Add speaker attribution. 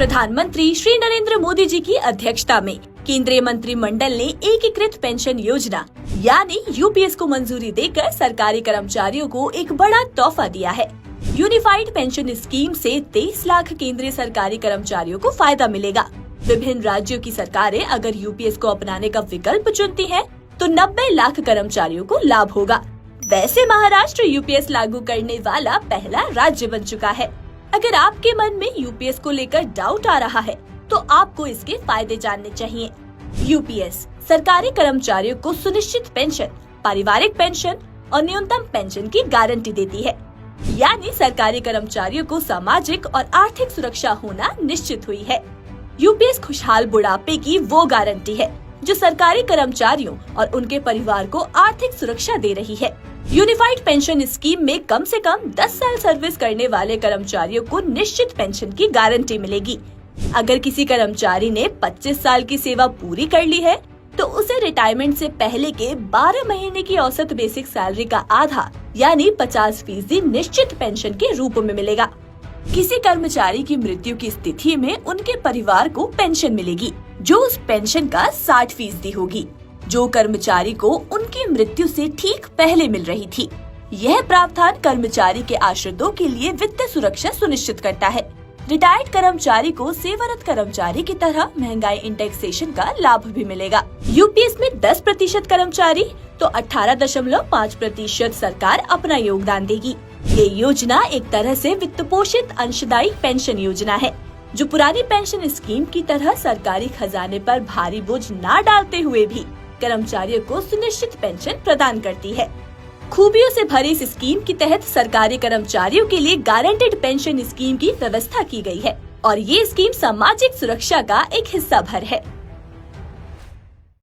Speaker 1: प्रधानमंत्री श्री नरेंद्र मोदी जी की अध्यक्षता में केंद्रीय मंत्रिमंडल ने एकीकृत पेंशन योजना यानी यूपीएस को मंजूरी देकर सरकारी कर्मचारियों को एक बड़ा तोहफा दिया है। यूनिफाइड पेंशन स्कीम से 23 लाख केंद्रीय सरकारी कर्मचारियों को फायदा मिलेगा। विभिन्न राज्यों की सरकारें अगर यूपीएस को अपनाने का विकल्प चुनती हैं, तो 90 लाख कर्मचारियों को लाभ होगा। वैसे महाराष्ट्र यूपीएस लागू करने वाला पहला राज्य बन चुका है। अगर आपके मन में यूपीएस को लेकर डाउट आ रहा है, तो आपको इसके फायदे जानने चाहिए। यूपीएस सरकारी कर्मचारियों को सुनिश्चित पेंशन, पारिवारिक पेंशन और न्यूनतम पेंशन की गारंटी देती है। यानी सरकारी कर्मचारियों को सामाजिक और आर्थिक सुरक्षा होना निश्चित हुई है। यूपीएस खुशहाल बुढ़ापे की वो गारंटी है जो सरकारी कर्मचारियों और उनके परिवार को आर्थिक सुरक्षा दे रही है। यूनिफाइड पेंशन स्कीम में कम से कम 10 साल सर्विस करने वाले कर्मचारियों को निश्चित पेंशन की गारंटी मिलेगी। अगर किसी कर्मचारी ने 25 साल की सेवा पूरी कर ली है, तो उसे रिटायरमेंट से पहले के 12 महीने की औसत बेसिक सैलरी का आधा यानी 50% निश्चित पेंशन के रूप में मिलेगा। किसी कर्मचारी की मृत्यु की स्थिति में उनके परिवार को पेंशन मिलेगी, जो उस पेंशन का 60% होगी, जो कर्मचारी को उनकी मृत्यु से ठीक पहले मिल रही थी। यह प्रावधान कर्मचारी के आश्रितों के लिए वित्तीय सुरक्षा सुनिश्चित करता है। रिटायर्ड कर्मचारी को सेवारत कर्मचारी की तरह महंगाई इंडेक्सेशन का लाभ भी मिलेगा। यूपीएस में 10% कर्मचारी तो 18.5% सरकार अपना योगदान देगी। ये योजना एक तरह से वित्त पोषित अंशदायी पेंशन योजना है, जो पुरानी पेंशन स्कीम की तरह सरकारी खजाने पर भारी बोझ न डालते हुए भी कर्मचारियों को सुनिश्चित पेंशन प्रदान करती है। खूबियों से भरी इस स्कीम के तहत सरकारी कर्मचारियों के लिए गारंटेड पेंशन स्कीम की व्यवस्था की गई है और ये स्कीम सामाजिक सुरक्षा का एक हिस्सा भर है।